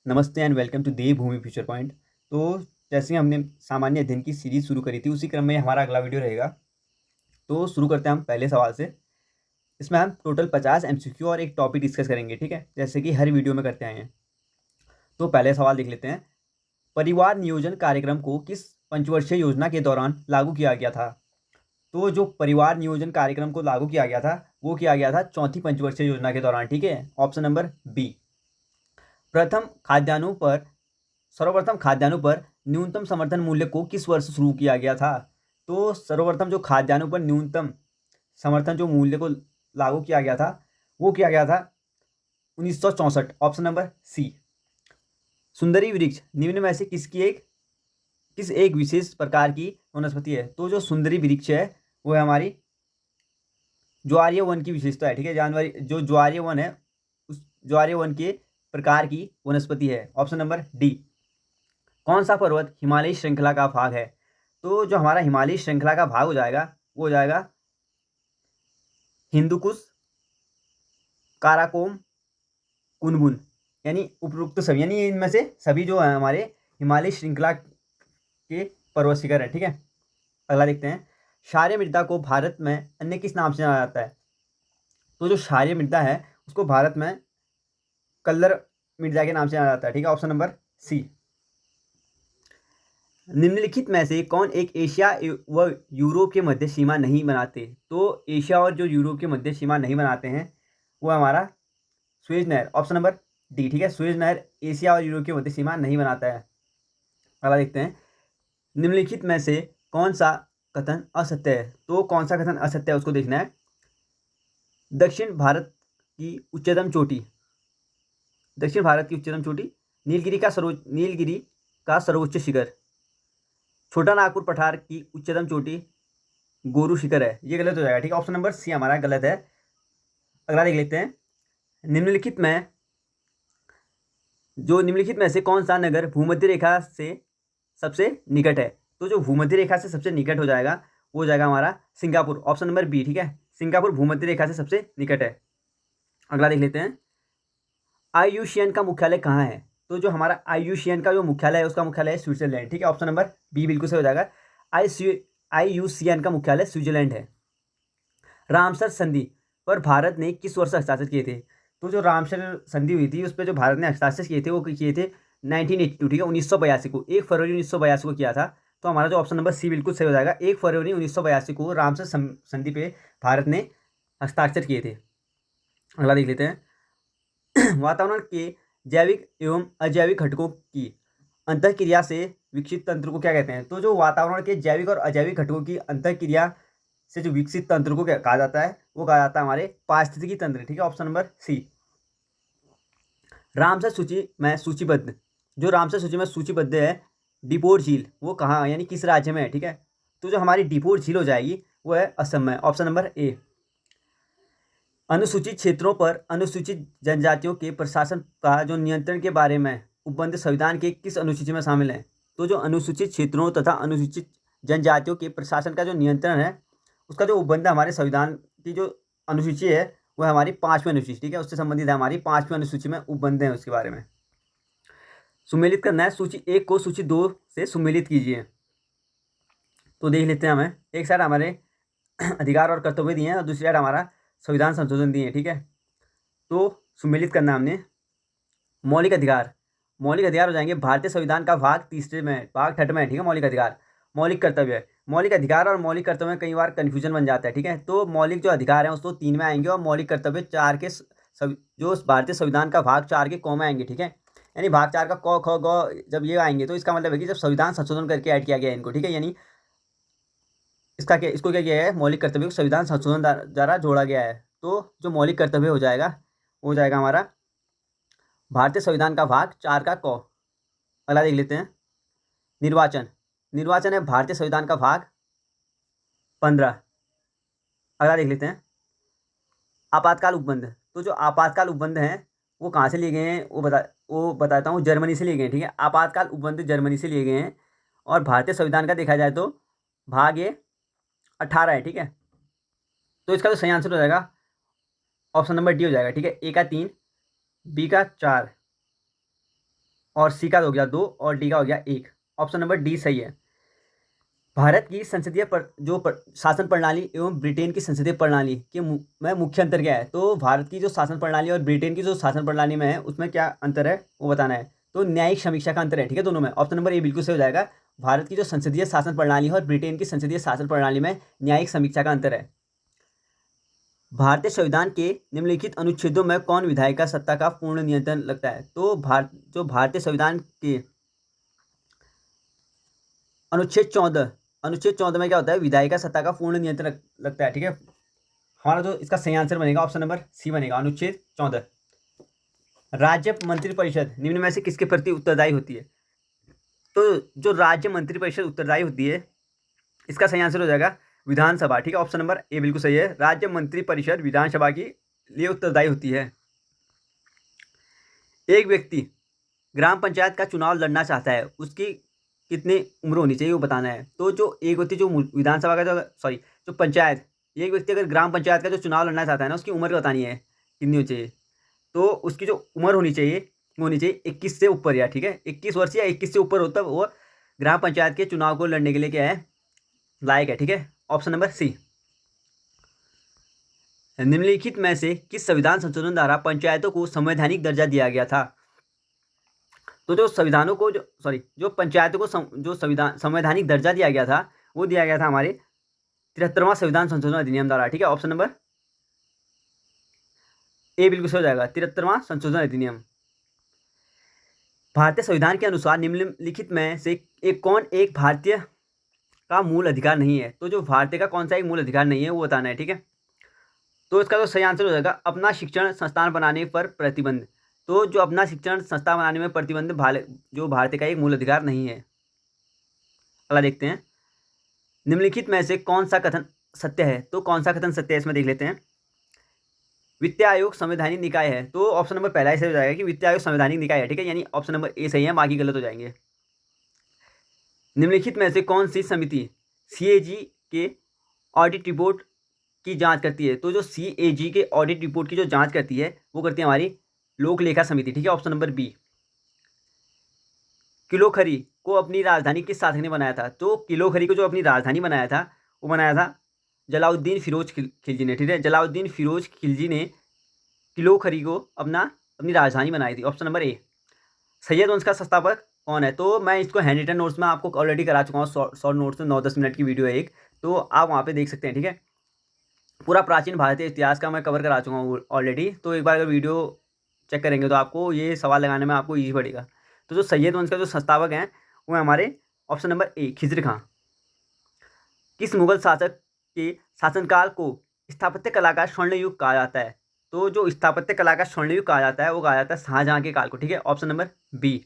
नमस्ते and welcome to Devbhoomi future point. तो जैसे हमने सामान्य अध्ययन की सीरीज शुरू करी थी, उसी क्रम में हमारा अगला वीडियो रहेगा। तो शुरू करते हैं हम पहले सवाल से। इसमें हम टोटल 50 एमसीक्यू और एक टॉपिक डिस्कस करेंगे, ठीक है, जैसे कि हर वीडियो में करते आए हैं। तो पहले सवाल देख लेते हैं। परिवार नियोजन कार्यक्रम को किस पंचवर्षीय योजना के दौरान लागू किया गया था? तो जो परिवार नियोजन कार्यक्रम को लागू किया गया था, वो किया गया था चौथी पंचवर्षीय योजना के दौरान, ठीक है। Option number B. सर्वप्रथम खाद्यान्नों पर न्यूनतम समर्थन मूल्य को किस वर्ष शुरू किया गया था? तो सर्वप्रथम जो खाद्यान्नों पर न्यूनतम समर्थन जो मूल्य को लागू किया गया था, वो किया गया था 1964। Option number C. सुंदरी वृक्ष निम्न में से किस एक विशेष प्रकार की वनस्पति है? तो जो सुंदरी वृक्ष है वो है हमारी ज्वारीय वन की विशेषता है, ठीक है। जानवर जो ज्वारीय वन है, उस ज्वारीय वन के प्रकार की वनस्पति है। Option number D. कौन सा पर्वत हिमालयी श्रृंखला का भाग है? तो जो हमारा हिमालयी श्रृंखला का भाग हो जाएगा, वो हो जाएगा हिंदुकुश, काराकोरम, कुनलुन, यानी उपरोक्त सभी, यानी इनमें से सभी जो है हमारे हिमालयी श्रृंखला के पर्वत शिखर है, ठीक है। अगला देखते हैं। क्षारीय मृदा को भारत में अन्य किस नाम से जाना जाता है? तो जो क्षारीय मृदा है उसको भारत में कल्लर मृदा के नाम से जाना जाता है, ठीक है। Option number C. निम्नलिखित में से कौन एक एशिया व यूरोप के मध्य सीमा नहीं बनाते? तो एशिया और जो यूरोप के मध्य सीमा नहीं बनाते हैं, वो हमारा सुएज नहर। ऑप्शन नंबर डी, ठीक है। सुएज नहर एशिया और यूरोप के मध्य सीमा नहीं बनाता है। अगला देखते हैं। निम्नलिखित में से कौन सा कथन असत्य है? तो कौन सा कथन असत्य है उसको देखना है। दक्षिण भारत की उच्चतम चोटी नीलगिरी का सर्वोच्च शिखर छोटा नागपुर पठार की उच्चतम चोटी गोरू शिखर है। ये गलत हो जाएगा, ठीक है। ऑप्शन नंबर सी हमारा गलत है। अगला देख लेते हैं। निम्नलिखित में से कौन सा नगर भूमध्य रेखा से सबसे निकट है? तो जो भूमध्य रेखा से सबसे निकट हो जाएगा, वो हो जाएगा हमारा सिंगापुर। ऑप्शन नंबर बी, ठीक है। सिंगापुर भूमध्य रेखा से सबसे निकट है। अगला देख लेते हैं। आईयूसीएन का मुख्यालय कहाँ है? तो जो हमारा आईयूसीएन का जो मुख्यालय है, उसका मुख्यालय है स्विट्जरलैंड, ठीक है। ऑप्शन नंबर बी बिल्कुल सही हो जाएगा। आईयूसीएन का मुख्यालय स्विट्जरलैंड है। रामसर संधि पर भारत ने किस वर्ष हस्ताक्षर किए थे? तो जो रामसर संधि हुई थी, उस पर जो भारत ने हस्ताक्षर किए थे, वो किए थे 1982, ठीक है, 1982 को, 1 फरवरी 1982 को किया था। तो हमारा जो ऑप्शन नंबर सी बिल्कुल सही हो जाएगा। 1 फरवरी 1982 को रामसर संधि पे भारत ने हस्ताक्षर किए थे। अगला देख लेते हैं। वातावरण के जैविक एवं अजैविक घटकों की अंतःक्रिया से विकसित तंत्र को क्या कहते हैं? तो जो वातावरण के जैविक और अजैविक घटकों की अंतःक्रिया से जो विकसित तंत्र को क्या कहा जाता है? वो कहा जाता है हमारे पारिस्थितिकी तंत्र, ठीक है। ऑप्शन नंबर सी। रामसर सूची में सूचीबद्ध है डिपोर झील, वो कहाँ यानी किस राज्य में है, ठीक है। तो जो हमारी डिपोर झील हो जाएगी, वो है असम में। Option number A. अनुसूचित क्षेत्रों पर अनुसूचित जनजातियों के प्रशासन का जो नियंत्रण के बारे में उपबंध संविधान के किस अनुसूची में शामिल है? तो जो अनुसूचित क्षेत्रों तथा अनुसूचित जनजातियों के प्रशासन का जो नियंत्रण है, उसका जो उपबंध हमारे संविधान की जो अनुसूची है, वो है हमारी 5वीं अनुसूची, ठीक है। उससे संबंधित है हमारी 5वीं अनुसूची में उपबंध है, उसके बारे में सुमेलित करना है। सूची 1 को सूची 2 से सुमेलित कीजिए। तो देख लेते हैं। हमें एक साइड हमारे अधिकार और कर्तव्य दिए हैं और दूसरी साइड हमारा संविधान संशोधन दिए हैं, ठीक है। तो सुमेलित करना हमने। मौलिक अधिकार हो जाएंगे भारतीय संविधान का भाग 3 में, भाग 6 में, ठीक है। मौलिक अधिकार। मौलिक कर्तव्य, मौलिक अधिकार और मौलिक कर्तव्य में कई बार कन्फ्यूजन बन जाता है, ठीक है। तो मौलिक जो अधिकार है उसको 3 में आएंगे और मौलिक कर्तव्य 4 के जो भारतीय संविधान का भाग 4 के क में आएंगे, ठीक है। यानी भाग 4 का क ख ग जब ये आएंगे, तो इसका मतलब है कि जब संविधान संशोधन करके ऐड किया गया है इनको, ठीक है। यानी इसको क्या किया है? मौलिक कर्तव्य को संविधान संशोधन द्वारा जोड़ा गया है। तो जो मौलिक कर्तव्य हो जाएगा, वो हो जाएगा हमारा भारतीय संविधान का भाग 4 का क। अगला देख लेते हैं। निर्वाचन है भारतीय संविधान का भाग 15। अगला देख लेते हैं। आपातकाल उपबंध, तो जो आपातकाल उपबंध हैं वो कहाँ से लिए गए हैं, वो बताता हूँ। जर्मनी से लिए गए हैं, ठीक है। आपातकाल उपबंध जर्मनी से लिए गए हैं और भारतीय संविधान का देखा जाए तो भाग ये 18 है, ठीक है। तो इसका जो सही आंसर हो जाएगा ऑप्शन नंबर डी हो जाएगा, ठीक है। ए का 3, बी का 4, और सी का हो गया 2 और डी का हो गया 1। ऑप्शन नंबर डी सही है। भारत की संसदीय शासन प्रणाली एवं ब्रिटेन की संसदीय प्रणाली के में मुख्य अंतर क्या है? तो भारत की जो शासन प्रणाली और ब्रिटेन की जो शासन प्रणाली में है उसमें क्या अंतर है वो बताना है। तो न्यायिक समीक्षा का अंतर है, ठीक है, दोनों में। ऑप्शन नंबर ए बिल्कुल सही हो जाएगा। भारत की जो संसदीय शासन प्रणाली है और ब्रिटेन की संसदीय शासन प्रणाली में न्यायिक समीक्षा का अंतर है। भारतीय संविधान के निम्नलिखित अनुच्छेदों में कौन विधायिका सत्ता का पूर्ण नियंत्रण लगता है? तो भारतीय संविधान के अनुच्छेद 14 में क्या होता है? विधायिका सत्ता का पूर्ण नियंत्रण लगता है, ठीक है। हमारा जो इसका सही आंसर बनेगा ऑप्शन नंबर सी बनेगा, अनुच्छेद 14। राज्य मंत्रिपरिषद निम्न में से किसके प्रति उत्तरदायी होती है? तो जो राज्य मंत्रिपरिषद उत्तरदायी होती है इसका सही आंसर हो जाएगा विधानसभा, ठीक है। ऑप्शन नंबर ए बिल्कुल सही है। राज्य मंत्रिपरिषद विधानसभा की लिए उत्तरदायी होती है। एक व्यक्ति ग्राम पंचायत का चुनाव लड़ना चाहता है, उसकी कितनी उम्र होनी चाहिए वो बताना है। तो जो एक व्यक्ति जो विधानसभा का जो पंचायत, एक व्यक्ति अगर ग्राम पंचायत का जो चुनाव लड़ना चाहता है ना, उसकी उम्र बतानी है कितनी होनी चाहिए। तो उसकी जो उम्र होनी चाहिए वो होनी चाहिए 21 से ऊपर, या ठीक है 21 वर्ष या 21 से ऊपर हो तब वो ग्राम पंचायत के चुनाव को लड़ने के लिए क्या है, लायक है, ठीक है। Option number C. निम्नलिखित में से किस संविधान संशोधन द्वारा पंचायतों को संवैधानिक दर्जा दिया गया था? तो जो संविधानों को जो पंचायतों को जो संवैधानिक दर्जा दिया गया था वो दिया गया था हमारे 73वां संविधान संशोधन अधिनियम द्वारा, ठीक है। ऑप्शन नंबर ए बिल्कुल हो जाएगा, 73वां संशोधन अधिनियम। भारतीय संविधान के अनुसार निम्नलिखित में से एक भारतीय का मूल अधिकार नहीं है। तो जो भारतीय का कौन सा एक मूल अधिकार नहीं है वो बताना है, ठीक है। तो इसका जो सही आंसर हो जाएगा अपना शिक्षण संस्थान बनाने पर प्रतिबंध। तो जो अपना शिक्षण संस्था बनाने में प्रतिबंध जो भारतीय का एक मूल अधिकार नहीं है। अगला देखते हैं, निम्नलिखित में से कौन सा कथन सत्य है? तो कौन सा कथन सत्य है इसमें देख लेते हैं। वित्त आयोग संवैधानिक निकाय है, तो ऑप्शन नंबर पहला ही सही हो जाएगा कि वित्त आयोग संवैधानिक निकाय है, ठीक है, यानी ऑप्शन नंबर ए सही है, बाकी गलत हो जाएंगे। निम्नलिखित में से कौन सी समिति सीएजी के ऑडिट रिपोर्ट की जांच करती है? तो जो सीएजी के ऑडिट रिपोर्ट की जो जांच करती है वो करती है हमारी लोक लेखा समिति, ठीक है। Option number B. किलोखरी को अपनी राजधानी किस शासक ने बनाया था? तो किलोखरी को जो अपनी राजधानी बनाया था वो बनाया था जलाउद्दीन फिरोज खिलजी ने, ठीक है। जलाउद्दीन फिरोज खिलजी ने किलोखरी को अपनी राजधानी बनाई थी। Option number A. सैयद वंश का संस्थापक कौन है? तो मैं इसको हैंड रिटन नोट्स में आपको ऑलरेडी करा चुका हूँ, शॉर्ट नोट्स में 9-10 मिनट की वीडियो है एक, तो आप वहाँ पे देख सकते हैं, ठीक है। पूरा प्राचीन भारतीय इतिहास का मैं कवर करा चुका हूँ ऑलरेडी, तो एक बार अगर वीडियो चेक करेंगे तो आपको ये सवाल लगाने में आपको ईजी पड़ेगा। तो जो सैयद वंश का जो संस्थापक हैं वो है हमारे ऑप्शन नंबर ए खिज़र खां। किस मुगल शासक के शासनकाल को स्थापत्य कला का स्वर्ण युग कहा जाता है? तो जो स्थापत्य कला का स्वर्ण युग कहा जाता है वो कहा जाता है शाहजहां के काल को, ठीक है। Option number B.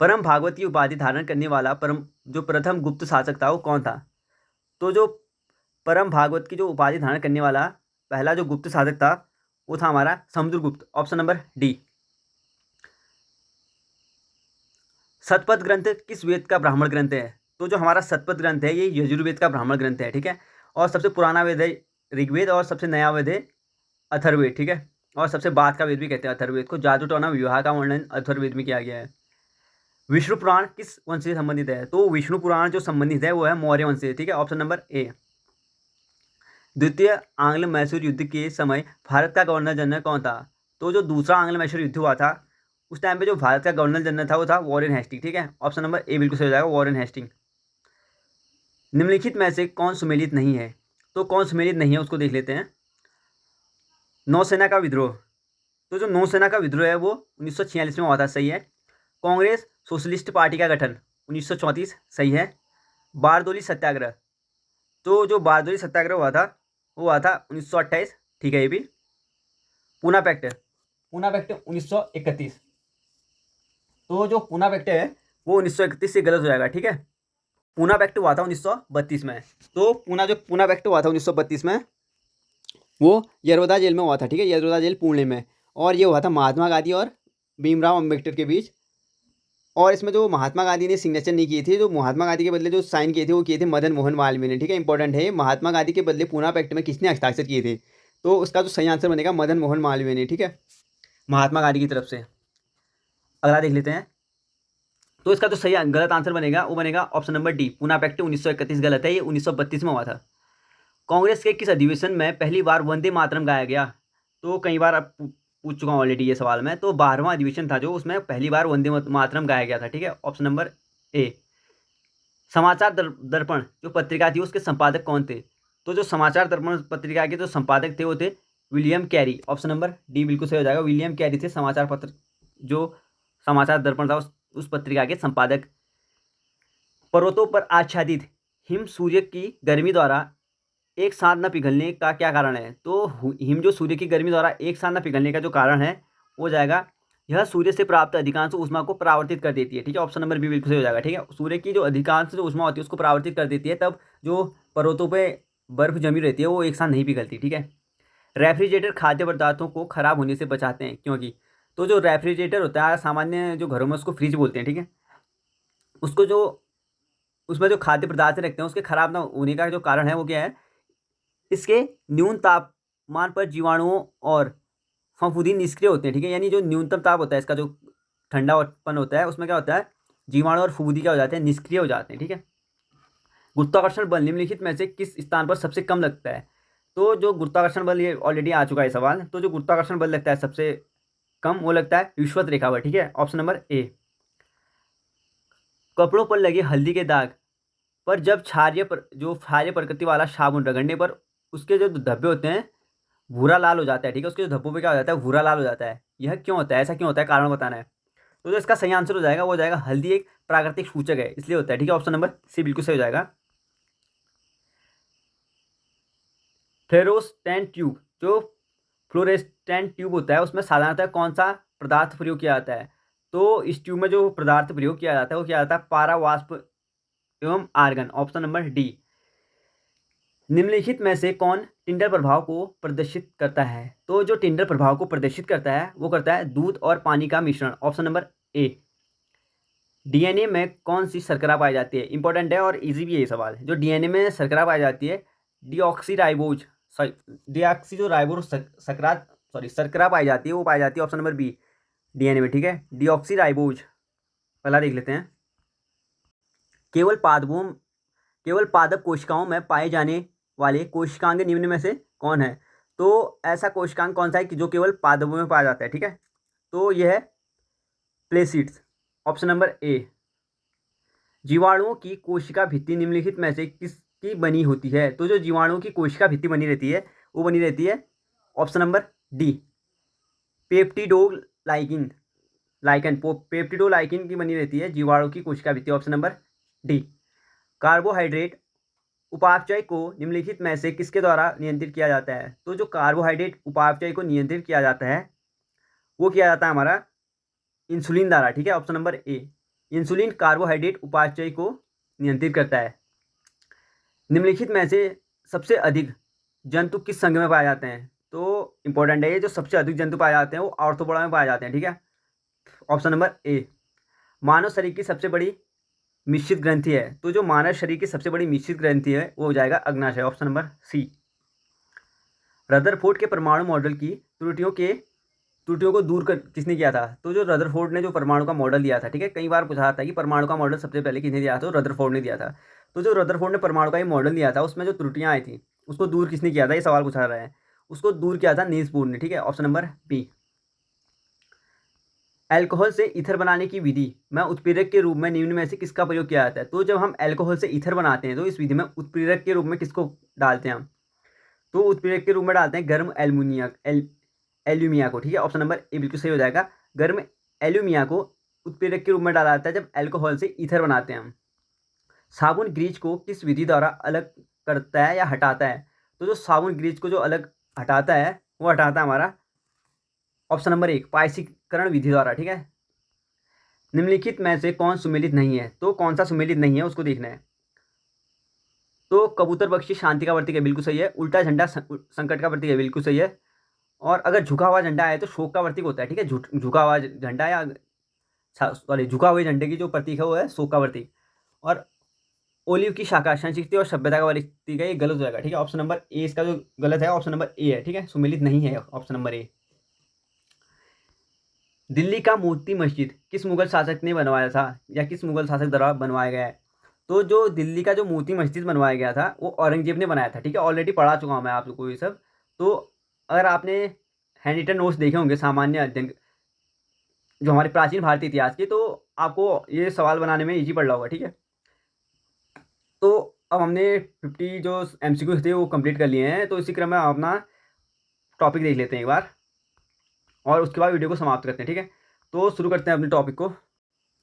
परम भागवत की उपाधि धारण करने वाला प्रथम गुप्त शासक था वो कौन था? तो जो परम भागवत की जो उपाधि धारण करने वाला पहला जो गुप्त शासक था वो था हमारा Samudragupta. Option number D. Shatapatha ग्रंथ किस वेद का ब्राह्मण ग्रंथ है? तो जो हमारा शतपथ ग्रंथ है ये यजुर्वेद का ब्राह्मण ग्रंथ है, ठीक है। और सबसे पुराना वेद है ऋग्वेद और सबसे नया वेद है अथर्ववेद, ठीक है। और सबसे बाद का वेद भी कहते हैं अथर्ववेद को। जादू टोना विवाह का वर्णन अथर्ववेद में किया गया है। विष्णु पुराण किस वंश से संबंधित है? तो विष्णु पुराण जो संबंधित है वो है मौर्य वंश से, ठीक है। Option number A. द्वितीय आंग्ल मैसूर युद्ध के समय भारत का गवर्नर जनरल कौन था? तो जो दूसरा आंग्ल मैसूर युद्ध हुआ था उस टाइम पे जो भारत का गवर्नर जनरल था वो था वॉरेन हेस्टिंग, ठीक है। ऑप्शन नंबर ए बिल्कुल सही हो जाएगा, वॉरेन हेस्टिंग। निम्नलिखित में से कौन सुमेलित नहीं है? तो कौन सुमेलित नहीं है उसको देख लेते हैं। नौसेना का विद्रोह, तो जो नौसेना का विद्रोह है वो 1946 में हुआ था, सही है। कांग्रेस सोशलिस्ट पार्टी का गठन 1934, सही है। बारदोली सत्याग्रह, तो जो बारदोली सत्याग्रह हुआ था वो हुआ था 1928, ठीक है। ये भी पूना पैक्ट 1931, तो जो पूना पैक्ट है वो 1931 से गलत हो जाएगा, ठीक है। पूना पैक्ट हुआ था 1932 में। तो पूना पैक्ट हुआ था 1932 में वो यरवदा जेल में हुआ था, ठीक है, यरवदा जेल पुणे में। और ये हुआ था महात्मा गांधी और भीमराव अम्बेडकर के बीच। और इसमें जो महात्मा गांधी ने सिग्नेचर नहीं किए थे, जो महात्मा गांधी के बदले जो साइन किए थे वो किए थे मदन मोहन मालवीय ने, ठीक है। इंपॉर्टेंट है, महात्मा गांधी के बदले पूना पैक्ट में किसने हस्ताक्षर किए थे? तो उसका जो सही आंसर बनेगा मदन मोहन मालवीय ने, ठीक है, महात्मा गांधी की तरफ से। अगला देख लेते हैं। तो इसका जो सही गलत आंसर बनेगा वो बनेगा option number D, Poona pact 1931 गलत है, ये 1932 में हुआ था। कांग्रेस के किस अधिवेशन में पहली बार वंदे मातरम गाया गया? तो कई बार अब पूछ चुका हूँ ऑलरेडी ये सवाल में, तो 12वां अधिवेशन था जो, उसमें पहली बार वंदे मातरम गाया गया था, ठीक है, ऑप्शन नंबर ए। समाचार दर्पण जो पत्रिका थी उसके संपादक कौन थे? तो जो समाचार दर्पण पत्रिका के जो संपादक थे वो थे William Carey, option number D बिल्कुल सही हो जाएगा। विलियम कैरी थे समाचार पत्र, जो समाचार दर्पण था उस पत्रिका के संपादक। पर्वतों पर आच्छादित हिम सूर्य की गर्मी द्वारा एक साथ न पिघलने का क्या कारण है? तो हिम जो सूर्य की गर्मी द्वारा एक साथ न पिघलने का जो कारण है वो जाएगा, यह सूर्य से प्राप्त अधिकांश ऊष्मा को परावर्तित कर देती है, ठीक है, ऑप्शन नंबर बी बिल्कुल सही हो जाएगा। ठीक है, सूर्य की जो अधिकांश जो ऊष्मा होती है उसको परावर्तित कर देती है, तब जो पर्वतों पे बर्फ जमी रहती है वो एक साथ नहीं पिघलती, ठीक है। रेफ्रिजरेटर खाद्य पदार्थों को खराब होने से बचाते हैं क्योंकि, तो जो रेफ्रिजरेटर होता है सामान्य जो घरों में उसको फ्रिज बोलते हैं, ठीक है, उसको जो उसमें जो खाद्य पदार्थ रखते हैं उसके खराब ना होने का जो कारण है वो क्या है, इसके न्यून तापमान पर जीवाणुओं और फफूंदी निष्क्रिय होते हैं, ठीक है, यानी जो न्यूनतम ताप होता है इसका जो ठंडापन होता है उसमें क्या होता है, जीवाणु और फफूंदी क्या हो जाते हैं, निष्क्रिय हो जाते हैं, ठीक है। गुरुत्वाकर्षण बल निम्नलिखित में से किस स्थान पर सबसे कम लगता है? तो जो गुरुत्वाकर्षण बल, ये ऑलरेडी आ चुका है सवाल, तो जो गुरुत्वाकर्षण बल लगता है सबसे कम वो लगता है विषुवत रेखा पर, ठीक है, ऑप्शन नंबर ए। कपड़ों पर लगे हल्दी के दाग पर जब क्षारीय प्रकृति वाला साबुन रगड़ने पर उसके जो धब्बे होते हैं भूरा लाल हो जाता है, ठीक है, उसके जो धब्बों पे क्या हो जाता है, भूरा लाल हो जाता है, यह क्यों होता है, ऐसा क्यों होता है, कारण बताना है। तो जो इसका सही आंसर हो जाएगा वो हो जाएगा हल्दी एक प्राकृतिक सूचक है इसलिए होता है, ठीक है, ऑप्शन नंबर सी बिल्कुल सही हो जाएगा। फ्लोरोसेंट ट्यूब जो फ्लोरेसेंट ट्यूब होता है उसमें साधारणतः कौन सा पदार्थ प्रयोग किया जाता है? तो इस ट्यूब में जो पदार्थ प्रयोग किया जाता है वो किया जाता है पारा वाष्प एवं आर्गन, ऑप्शन नंबर डी। निम्नलिखित में से कौन टिंडर प्रभाव को प्रदर्शित करता है? तो जो टिंडर प्रभाव को प्रदर्शित करता है वो करता है दूध और पानी का मिश्रण, ऑप्शन नंबर ए। डीएनए में कौन सी शर्करा पाई जाती है? इंपॉर्टेंट है और इजी भी है ये सवाल। जो डीएनए में शर्करा पाई जाती है डीऑक्सीराइबोज, डीऑक्सी जो राइबोज शर्करा पाई जाती है वो पाई जाती है ऑप्शन नंबर बी डीएनए में, ठीक है, डीऑक्सीराइबोज। पहला देख लेते हैं। केवल पादप कोशिकाओं में पाए जाने वाले कोशिकांग निम्न में से कौन है? तो ऐसा कोशिकांग कौन सा है कि जो केवल पादपों में पाया जाता है, ठीक है, तो यह है प्लेसिड्स, ऑप्शन नंबर ए। जीवाणुओं की कोशिका भित्ति निम्नलिखित में से किसकी बनी होती है? तो जो जीवाणुओं की कोशिका भित्ति बनी रहती है वो बनी रहती है ऑप्शन नंबर डी पेप्टिडोलाइकिन पेप्टिडोलाइकिन की बनी रहती है जीवाणु की कोशिका भित्ति, ऑप्शन नंबर डी। कार्बोहाइड्रेट उपापचय को निम्नलिखित में से किसके द्वारा नियंत्रित किया जाता है? तो जो कार्बोहाइड्रेट उपापचय को नियंत्रित किया जाता है वो किया जाता है हमारा इंसुलिन द्वारा, ठीक है, option number A. Insulin carbohydrate उपापचय को नियंत्रित करता है। निम्नलिखित में से सबसे अधिक जंतु किस संघ में पाए जाते हैं? तो इंपॉर्टेंट है ये, जो सबसे अधिक जंतु पाए जाते हैं वो आर्थ्रोपोडा में पाए जाते हैं, ठीक है, ऑप्शन नंबर ए। मानव शरीर की सबसे बड़ी मिश्रित ग्रंथि है, तो जो मानव शरीर की सबसे बड़ी मिश्रित ग्रंथि है वो हो जाएगा अग्नाशय, ऑप्शन नंबर सी। रदरफोर्ड के परमाणु मॉडल की त्रुटियों को दूर कर किसने किया था? तो जो रदरफोर्ड ने जो परमाणु का मॉडल दिया था, ठीक है, कई बार पूछा था कि परमाणु का मॉडल सबसे पहले किसने दिया था, तो रदरफोर्ड ने दिया था। तो जो रदरफोर्ड ने परमाणु का ये मॉडल दिया था उसमें जो त्रुटियां आई थी उसको दूर किसने किया था, ये सवाल पूछा रहा है, उसको दूर किया था नील्स बोर ने, ठीक है, ऑप्शन नंबर बी। अल्कोहल से ईथर बनाने की विधि में उत्प्रेरक के रूप में निम्न में से किसका प्रयोग किया जाता है? तो जब हम अल्कोहल से ईथर बनाते हैं तो इस विधि में उत्प्रेरक के रूप में किसको डालते हैं हम? तो उत्प्रेरक के रूप में डालते हैं गर्म एल्यूमिया को, ठीक है, ऑप्शन नंबर ए बिल्कुल सही हो जाएगा। गर्म एल्यूमिया को उत्प्रेरक के रूप में डाला जाता है जब अल्कोहल से ईथर बनाते हैं हम। साबुन ग्रीज को किस विधि द्वारा अलग करता है या हटाता है? तो जो साबुन ग्रीज को जो अलग हटाता है वो हटाता है हमारा ऑप्शन नंबर एक पायसीकरण विधि द्वारा, ठीक है। निम्नलिखित में से कौन सुमेलित नहीं है? तो कौन सा सुमेलित नहीं है उसको देखना है। तो कबूतर पक्षी शांति का प्रतीक है, बिल्कुल सही है। उल्टा झंडा संकट का प्रतीक है, बिल्कुल सही है। और अगर झुका हुआ झंडा है तो शोक का प्रतीक होता है, ठीक है, झुका हुआ झंडा या सॉरी झुका हुए झंडे की जो प्रतीक है वो है शोक का प्रतीक। और ओलिव की शाखा संस्कृति और सभ्यता का प्रतीक है, ये गलत हो जाएगा, ठीक है, ऑप्शन नंबर ए इसका जो गलत है ऑप्शन नंबर ए है, ठीक है, सुमेलित नहीं है ऑप्शन नंबर ए। दिल्ली का मोती मस्जिद किस मुगल शासक ने बनवाया था या किस मुगल शासक द्वारा बनवाया गया है? तो जो दिल्ली का जो मोती मस्जिद बनवाया गया था वो औरंगजेब ने बनाया था, ठीक है। ऑलरेडी पढ़ा चुका हूँ मैं आप लोग को ये सब। तो अगर आपने हैंड रिटन नोट्स देखे होंगे सामान्य अध्ययन जो हमारे प्राचीन भारतीय इतिहास के, तो आपको ये सवाल बनाने में इजी पड़ रहा होगा, ठीक है। तो अब हमने 50 जो MCQ थे वो कंप्लीट कर लिए हैं, तो इसी क्रम में हम अपना टॉपिक देख लेते हैं एक बार और उसके बाद वीडियो को समाप्त करते हैं, ठीक है। तो शुरू करते हैं अपने टॉपिक को।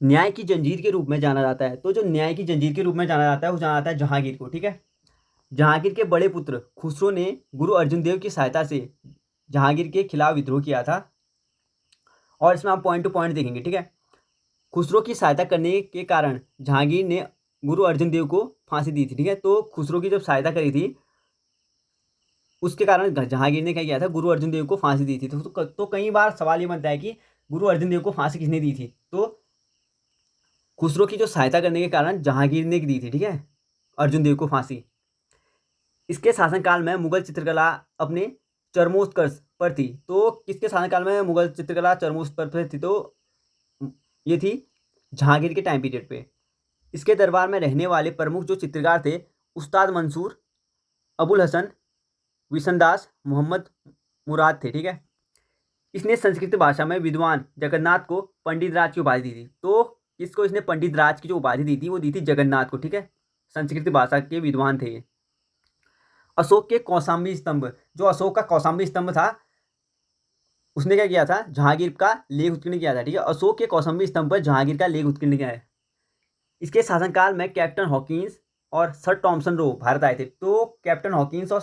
न्याय की जंजीर के रूप में जाना जाता है, तो जो न्याय की जंजीर के रूप में जाना जाता है वो जाना जाता है जहांगीर को, ठीक है। जहांगीर के बड़े पुत्र खुसरो ने गुरु अर्जुन देव की सहायता से जहांगीर के खिलाफ विद्रोह किया था, और इसमें हम पॉइंट टू पॉइंट देखेंगे, ठीक है। खुसरो की सहायता करने के कारण जहांगीर ने गुरु अर्जुन देव को फांसी दी थी, ठीक है। तो खुसरो की जब सहायता करी थी उसके कारण जहांगीर ने क्या किया था, गुरु अर्जुन देव को फांसी दी थी। तो कई बार सवाल ये बनता है कि गुरु अर्जुन देव को फांसी किसने दी थी? तो खुसरो की जो सहायता करने के कारण जहांगीर ने दी थी, ठीक है, अर्जुन देव को फांसी। इसके शासनकाल में मुगल चित्रकला अपने चरमोत्कर्ष पर थी। तो किसके शासनकाल में मुगल चित्रकला चरमोत्कर्ष पर थी? तो ये थी जहांगीर के टाइम पीरियड पे। इसके दरबार में रहने वाले प्रमुख जो चित्रकार थे उस्ताद मंसूर, अबुल हसन, विशनदास, मोहम्मद मुराद थे, ठीक है। इसने संस्कृत भाषा में विद्वान जगन्नाथ को पंडित राज की उपाधि दी थी। तो इसको इसने पंडित राज की जो उपाधि दी थी वो दी थी जगन्नाथ को, ठीक है। संस्कृत भाषा के विद्वान थे ये। अशोक के कौशाम्बी स्तंभ, जो अशोक का कौशाम्बी स्तंभ था उसने क्या किया था, जहांगीर का लेख उत्कीर्ण किया था, ठीक है। अशोक के कौशाम्बी स्तंभ पर जहांगीर का लेख उत्कीर्ण किया है। इसके शासनकाल में कैप्टन हॉकिंस और सर टॉमसन रो भारत आए थे। तो कैप्टन हॉकिंस और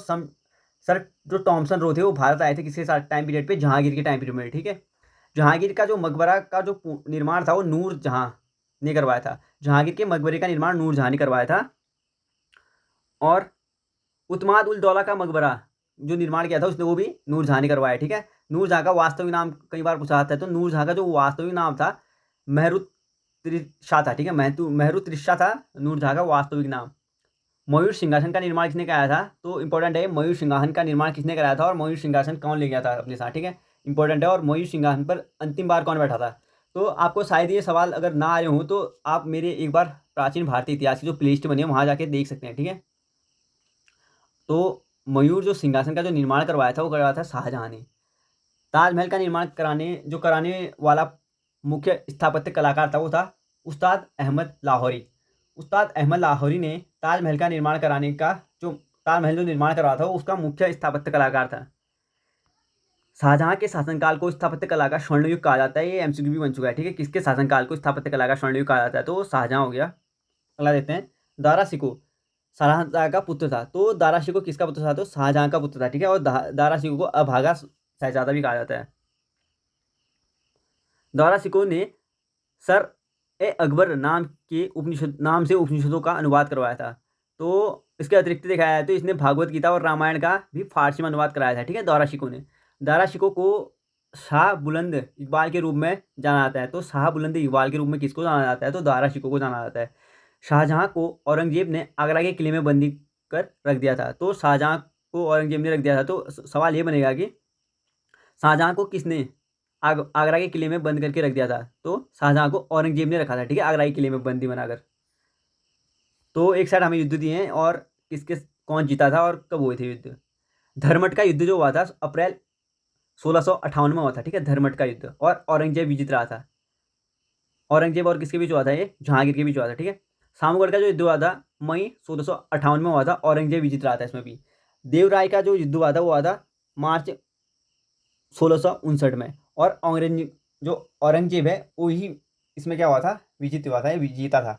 सर जो टॉमसन रो थे वो भारत आए थे किसके साथ टाइम पीरियड पे, जहांगीर के टाइम पीरियड में, ठीक है। जहांगीर का जो मकबरा का जो निर्माण था वो नूर जहां ने करवाया था। जहांगीर के मकबरे का निर्माण नूर जहां ने करवाया था। और उतमाद उल दौला का मकबरा जो निर्माण किया था उसने वो भी नूर जहां ने करवाया, ठीक है। नूर जहां का वास्तविक नाम कई बार पूछा जाता है, तो नूर जहां का जो वास्तविक नाम था महरुत शाह था, ठीक है। महरुत शाह था नूर जहां का वास्तविक नाम। मयूर सिंहासन का निर्माण किसने कराया था? तो इंपॉर्टेंट है, मयूर सिंहासन का निर्माण किसने कराया था और मयूर सिंहासन कौन ले गया था अपने साथ, ठीक है। इंपॉर्टेंट है। और मयूर सिंहासन पर अंतिम बार कौन बैठा था? तो आपको शायद ये सवाल अगर ना आए हों तो आप मेरे एक बार प्राचीन भारतीय इतिहास की जो प्लेलिस्ट बनी है वहाँ जाके देख सकते हैं, ठीक है। तो मयूर जो सिंहासन का जो निर्माण करवाया था वो करवाया था शाहजहाँ ने। ताजमहल का निर्माण कराने वाला मुख्य स्थापत्य कलाकार था वो था उस्ताद अहमद लाहौरी। उस्ताद अहमद लाहौरी ने ताजमहल का निर्माण कराने का जो ताजमहल जो निर्माण करवाया था वो उसका मुख्य स्थापत्य कलाकार था। शाहजहाँ के शासनकाल को स्थापत्य कला का स्वर्णयुग कहा जाता है। ये MCQ भी बन चुका है, ठीक है। किसके शासनकाल को स्थापत्य कला का स्वर्णयुग कहा जाता है? तो शाहजहाँ हो गया। अगला देते हैं, दारा शिकोह शाहजहाँ का पुत्र था। तो दारा शिकोह किसका पुत्र था? तो शाहजहाँ का पुत्र था, ठीक है। और दारा शिकोह को अभागा शहजादा भी कहा जाता है। दारा शिकोह ने सर ए अकबर नाम से उपनिषदों का अनुवाद करवाया था। तो इसके अतिरिक्त देखा जाए तो इसने भागवत गीता और रामायण का भी फारसी में अनुवाद कराया था, ठीक है, दारा शिकोह ने। दारा शिकोह को शाह बुलंद इकबाल के रूप में जाना जाता है। तो शाह बुलंद इकबाल के रूप में किसको जाना जाता है? तो दारा शिकोह को जाना जाता है। शाहजहाँ को औरंगजेब ने आगरा के किले में बंदी कर रख दिया था। तो शाहजहाँ को औरंगजेब ने रख दिया था। तो सवाल ये बनेगा कि शाहजहाँ को किसने आगरा के किले में बंद करके रख दिया था? तो शाहजहाँ को औरंगजेब ने रखा था, ठीक है, आगरा के किले में बंदी बनाकर। तो एक साइड हमें युद्ध दिए हैं और किसके कौन जीता था और कब हुए थे युद्ध। धर्मट का युद्ध जो हुआ था अप्रैल 1658 में हुआ था, ठीक है, धर्मट का युद्ध। और औरंगजेब भी जीत रहा था। औरंगजेब और किसके बीच हुआ था? ये जहांगीर के बीच हुआ था, ठीक है। सामूगढ़ का जो युद्ध हुआ था मई 1658 में हुआ था। औरंगजेब भी जीत रहा था इसमें भी। देवराय का जो युद्ध हुआ था वो हुआ था मार्च 1659 में। और जो औरंगजेब है वही इसमें क्या हुआ था? विजित हुआ था, जीता था।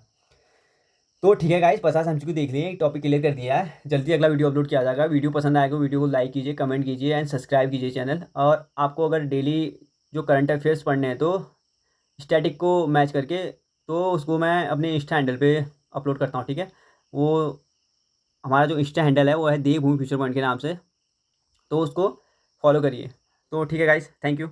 तो ठीक है गाइस, 50 MCQ देख लिए, टॉपिक क्लियर कर दिया है। जल्दी अगला वीडियो अपलोड किया जाएगा। वीडियो पसंद आएगा वीडियो को लाइक कीजिए, कमेंट कीजिए एंड सब्सक्राइब कीजिए चैनल। और आपको अगर डेली जो करंट अफेयर्स पढ़ने हैं तो स्टैटिक को मैच करके तो उसको मैं अपने इंस्टा हैंडल पे अपलोड करता हूँ, ठीक है। वो हमारा जो इंस्टा हैंडल है वो है देवभूमि फ्यूचर पॉइंट के नाम से, तो उसको फॉलो करिए। तो ठीक है गाइस, थैंक यू।